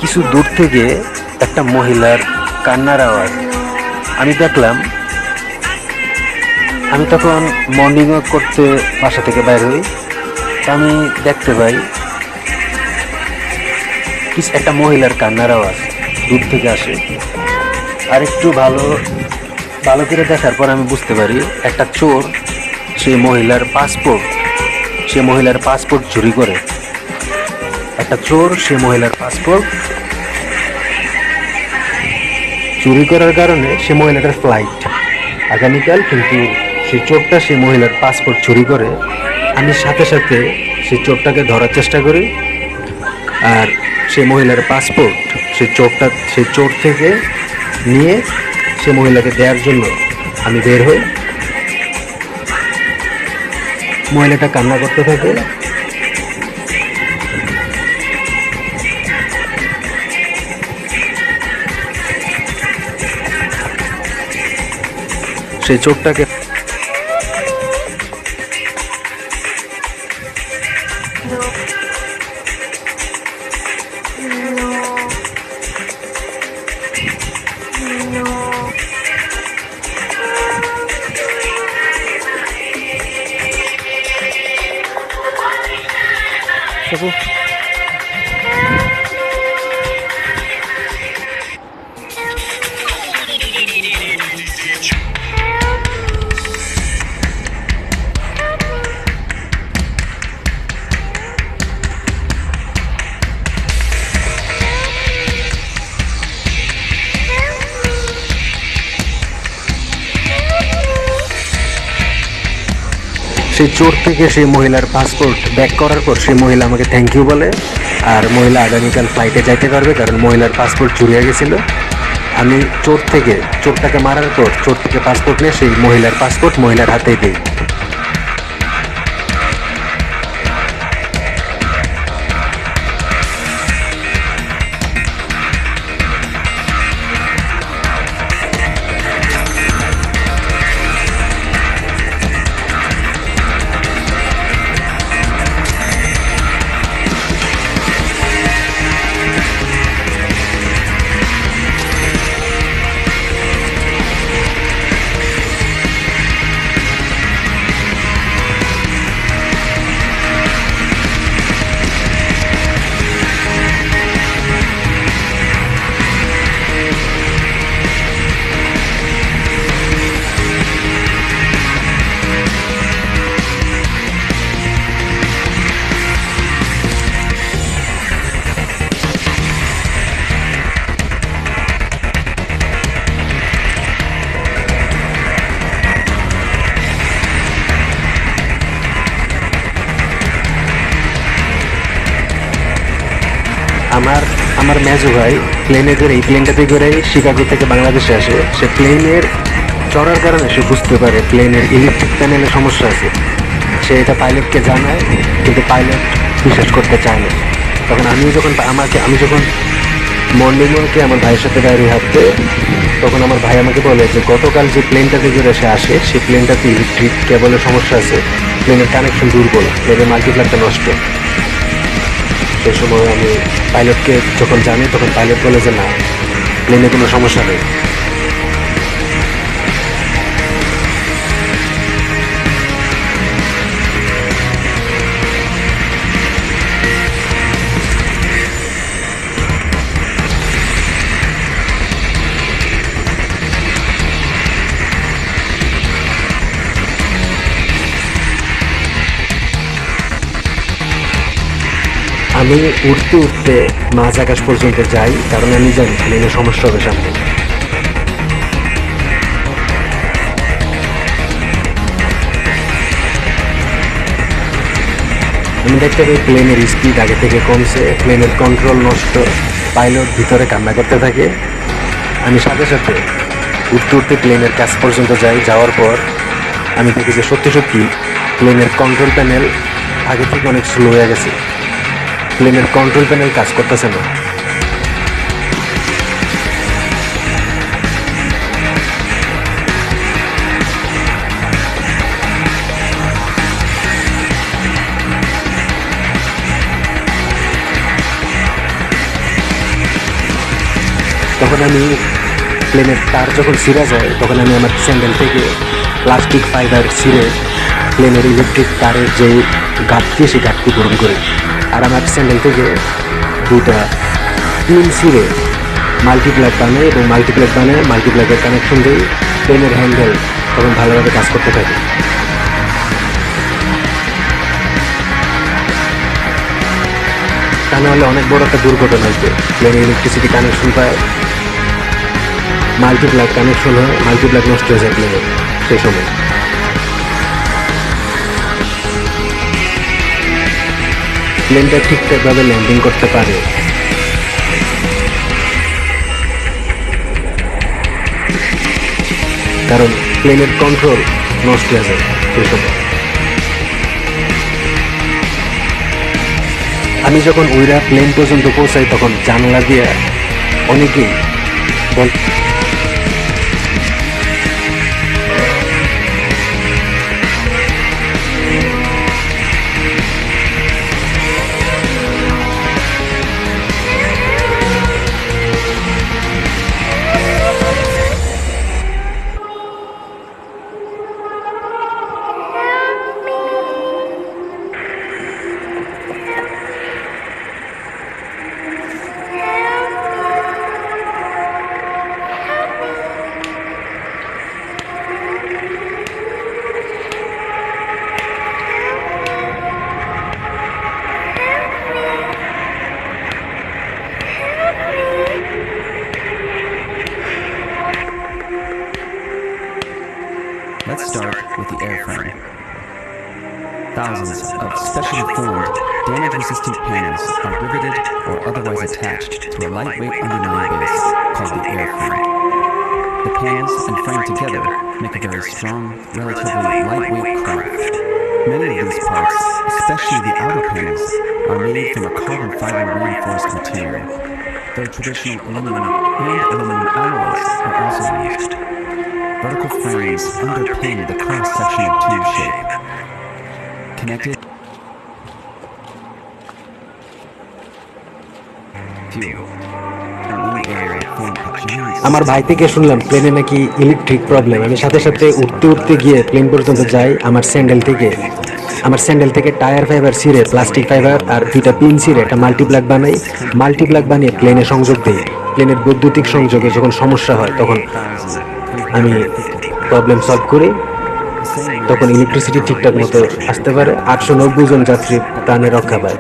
কিছু দূর থেকে একটা মহিলার কান্নার আওয়াজ আমি দেখলাম। আমি তখন মর্নিং ওয়াক করতে বাসা থেকে বাইর হই। আমি দেখতে পাই কিছু একটা মহিলার কান্নার আওয়াজ দূর থেকে আসে। আর একটু ভালো ভালো করে দেখার পর আমি বুঝতে পারি একটা চোর সেই মহিলার পাসপোর্ট চুরি করে। একটা চোর সে মহিলার পাসপোর্ট চুরি করার কারণে সে মহিলাটার ফ্লাইট আগামীকাল, কিন্তু সেই চোরটা সে মহিলার পাসপোর্ট চুরি করে। আমি সাথে সাথে সেই চোরটাকে ধরার চেষ্টা করি, আর সে মহিলার পাসপোর্ট সেই চোর থেকে নিয়ে সে মহিলাকে দেওয়ার জন্য আমি বের হই। মহিলাটা কান্না করতে থাকে। সেই চোরটাকে সেই চোর থেকে সেই মহিলার পাসপোর্ট ব্যাক করার পর সেই মহিলা আমাকে থ্যাংক ইউ বলে। আর মহিলা আগামীকাল ফ্লাইটে যাইতে পারবে, কারণ মহিলার পাসপোর্ট চুরি হয়ে গেছিলো। আমি চোরটাকে মারার পর চোর থেকে পাসপোর্ট নিয়ে সেই মহিলার পাসপোর্ট মহিলার হাতেই দিই। আমার মেজো ভাই প্লেনে করে এই প্লেনটাতে করে শিকাগো থেকে বাংলাদেশে আসে। সে প্লেনের চড়ার কারণে সে বুঝতে পারে প্লেনের ইলেকট্রিক প্যানেলে সমস্যা আছে। সে এটা পাইলটকে জানায়, কিন্তু পাইলট বিশ্বাস করতে চায় না। তখন আমি যখন মর্নিং ওয়াকে আমার ভাইয়ের সাথে বাইরে হাঁটতে, তখন আমার ভাই আমাকে বলে যে গতকাল যে প্লেনটাতে করে সে আসে সেই প্লেনটাতে ইলেকট্রিক কেবলের সমস্যা আছে, প্লেনের কানেকশন দুর্বল, প্লেনের মাল্টিপ্লাগটা নষ্ট। সেই সময় আমি পাইলটকে যখন জানি, তখন পাইলট বলে যে না, প্লেনে কোনো সমস্যা নেই। আমি উঠতে উঠতে মাঝ আকাশ পর্যন্ত যাই, কারণ আমি জানি প্লেনে সমস্যা হবে সামনে। আমি দেখতে পাই প্লেনের স্পিড আগে থেকে কমছে, প্লেনের কন্ট্রোল নষ্ট, পাইলট ভিতরে কান্না করতে থাকে। আমি সাথে সাথে উঠতে উঠতে প্লেনের কাছ পর্যন্ত যাই। যাওয়ার পর আমি দেখি যে সত্যি প্লেনের কন্ট্রোল প্যানেল আগে থেকে অনেক স্লো হয়ে গেছে। প্লেনের কন্ট্রোল প্যানেল কাজ করতেছে না। তখন আমি প্লেনের তার যখন ছিঁড়া যায় তখন আমি আমার স্যান্ডেল থেকে প্লাস্টিক ফাইবার ছিঁড়ে প্লেনের ইলেকট্রিক তারের যে ঘাটতি সেই ঘাটতি পূরণ করি। আর আমার স্যান্ডেল থেকে দুটা পিন ছিঁড়ে মাল্টিপ্লাগ বানাই এবং মাল্টিপ্লাগের কানেকশন দিই প্লেনের হ্যান্ডেল তখন ভালোভাবে কাজ করতে থাকে। তা নাহলে অনেক বড় একটা দুর্ঘটনা আসবে। প্লেনে ইলেকট্রিসিটি কানেকশন পায়, মাল্টিপ্লাগ কানেকশন হয়, মাল্টিপ্লাগ নষ্ট হয়ে যায় প্লেনের সেই সময়। প্লেনটা ঠিকঠাকভাবে ল্যান্ডিং করতে পারে। কারণ প্লেনের কন্ট্রোল নষ্ট হয়ে যায় সেই সময়। আমি যখন উইরা প্লেন পর্যন্ত পৌঁছাই তখন জানলা দিয়ে অনেকেই বল Let's start with the airframe. Thousands of specially formed, damage-resistant panels are riveted or otherwise attached to a lightweight underlying base called the airframe. The panels and frame together make a very strong, relatively lightweight craft. Many of these parts, especially the outer panels, are made from a carbon fiber reinforced material, though traditional aluminum and aluminum alloys are also used. Vertical frames underpin the cross-sectional tube shape. Connected fuel. আমার ভাই থেকে শুনলাম প্লেনে নাকি electric problem. আমি সাথে সাথে উঠতে গিয়ে প্লেন পর্যন্ত যাই। আমার স্যান্ডেল থেকে টায়ার ফাইবার ছিঁড়ে প্লাস্টিক ফাইবার আর দুইটা পিন ছিঁড়ে একটা মাল্টিপ্লাগ বানিয়ে প্লেনে সংযোগ দিই। প্লেনের বৈদ্যুতিক সংযোগে যখন সমস্যা হয় তখন আমি প্রবলেম সলভ করি, তখন ইলেকট্রিসিটি ঠিকঠাক মতো আসতে পারে। 890 জন যাত্রী প্রাণে রক্ষা পায়।